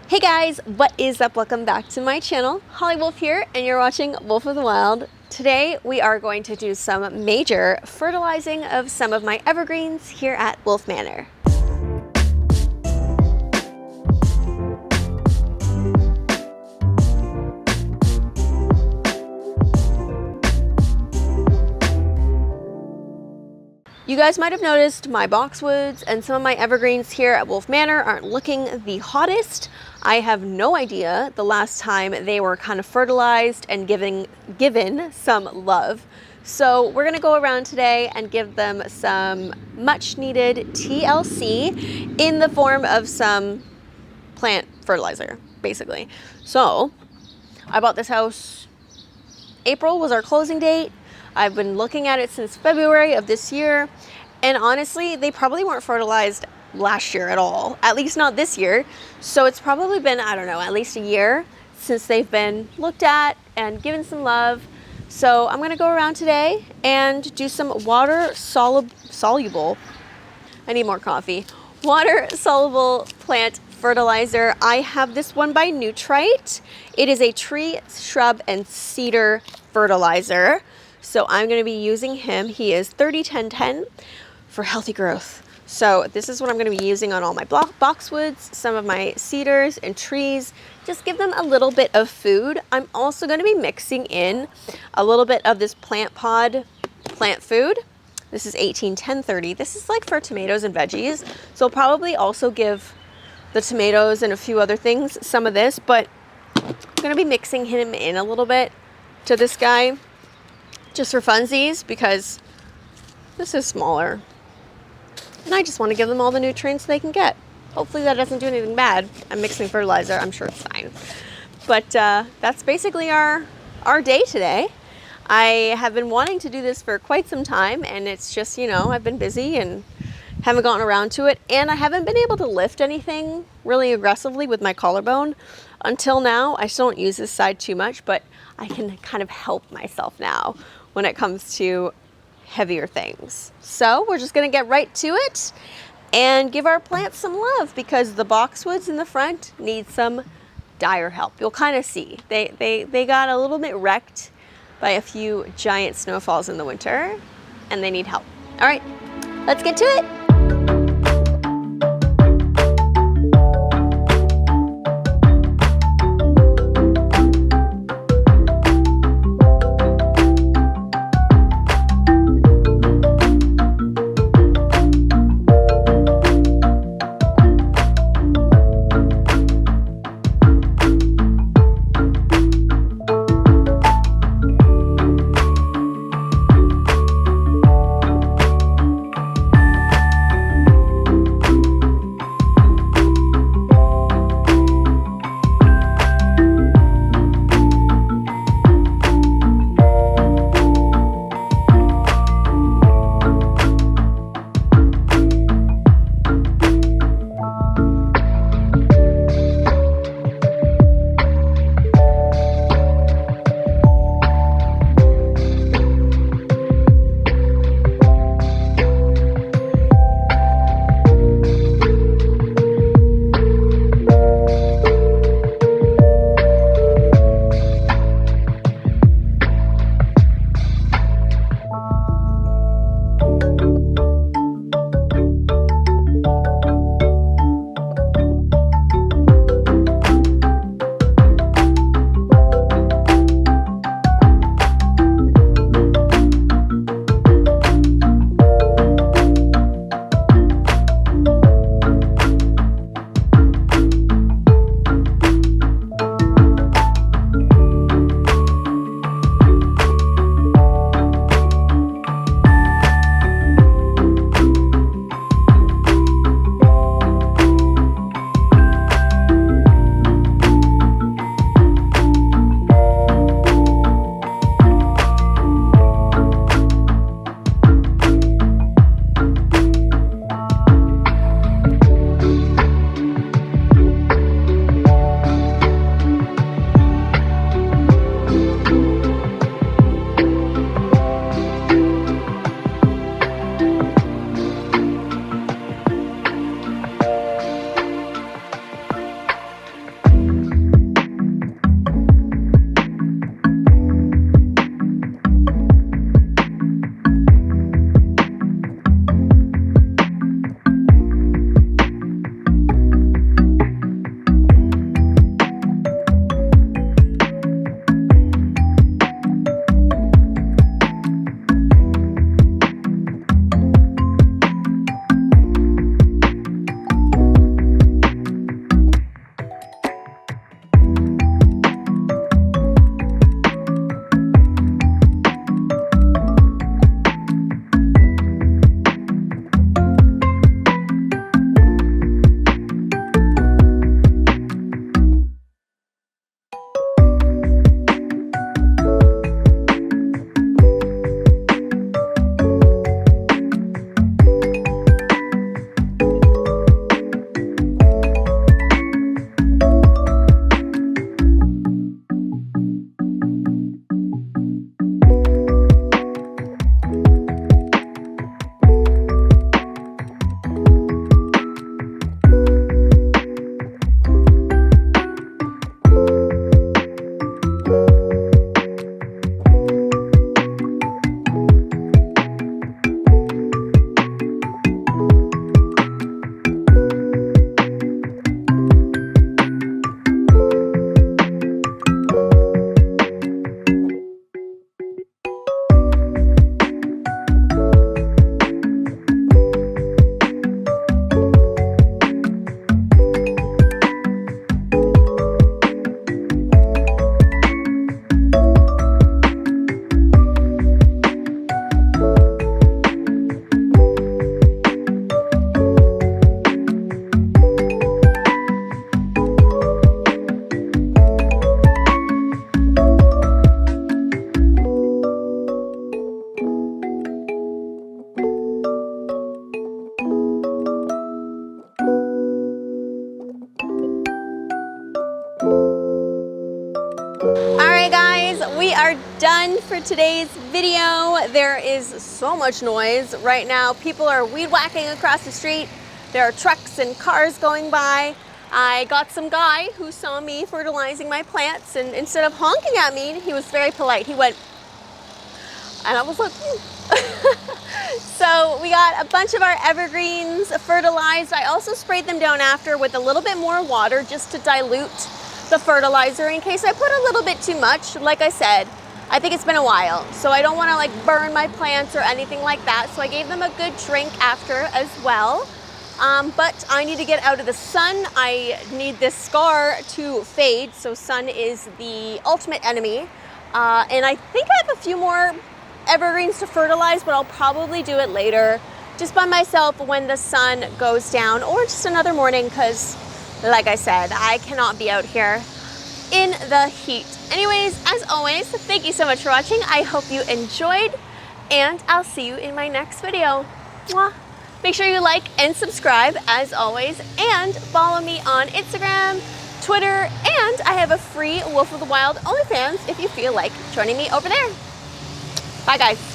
Hey guys, what is up? Welcome back to my channel. Holly Wolf here, and you're watching Wolf of the Wild. Today we are going to do some major fertilizing of some of my evergreens here at Wolf Manor. You guys might have noticed my boxwoods and some of my evergreens here at Wolf Manor aren't looking the hottest. I have no idea the last time they were kind of fertilized and given some love. So we're gonna go around today and give them some much needed TLC in the form of some plant fertilizer, basically. So I bought this house, April was our closing date. I've been looking at it since February of this year, and honestly, they probably weren't fertilized last year at all, at least not this year. So it's probably been, I don't know, at least a year since they've been looked at and given some love. So I'm gonna go around today and do some water soluble, I need more coffee, water soluble plant fertilizer. I have this one by Nutrite. It is a tree, shrub, and cedar fertilizer. So I'm going to be using him. He is 30-10-10 for healthy growth. So this is what I'm going to be using on all my boxwoods, some of my cedars and trees. Just give them a little bit of food. I'm also going to be mixing in a little bit of this plant pod plant food. This is 18-10-30. This is like for tomatoes and veggies. So I'll probably also give the tomatoes and a few other things some of this, but I'm going to be mixing him in a little bit to this guy, just for funsies, because this is smaller and I just want to give them all the nutrients they can get. Hopefully that doesn't do anything bad. I'm mixing fertilizer, I'm sure it's fine. But that's basically our day today. I have been wanting to do this for quite some time, and it's just, you know, I've been busy and haven't gotten around to it, and I haven't been able to lift anything really aggressively with my collarbone until now. I still don't use this side too much, but I can kind of help myself now when it comes to heavier things. So we're just gonna get right to it and give our plants some love, because the boxwoods in the front need some dire help. You'll kind of see they got a little bit wrecked by a few giant snowfalls in the winter, and they need help. All right, let's get to it. we are done for today's video. There is so much noise right now. People are weed whacking across the street. There are trucks and cars going by. I got some guy who saw me fertilizing my plants, and instead of honking at me, he was very polite. He went, and I was like, So we got a bunch of our evergreens fertilized. I also sprayed them down after with a little bit more water just to dilute the fertilizer in case I put a little bit too much. Like I said, I think it's been a while, so I don't want to like burn my plants or anything like that. So I gave them a good drink after as well. But I need to get out of the sun. I need this scar to fade. So sun is the ultimate enemy. And I think I have a few more evergreens to fertilize, but I'll probably do it later just by myself when the sun goes down, or just another morning, because like I said, I cannot be out here in the heat. Anyways, as always, thank you so much for watching. I hope you enjoyed, and I'll see you in my next video. Mwah. Make sure you like and subscribe as always, and follow me on Instagram, Twitter, and I have a free Wolf of the Wild OnlyFans if you feel like joining me over there. Bye guys.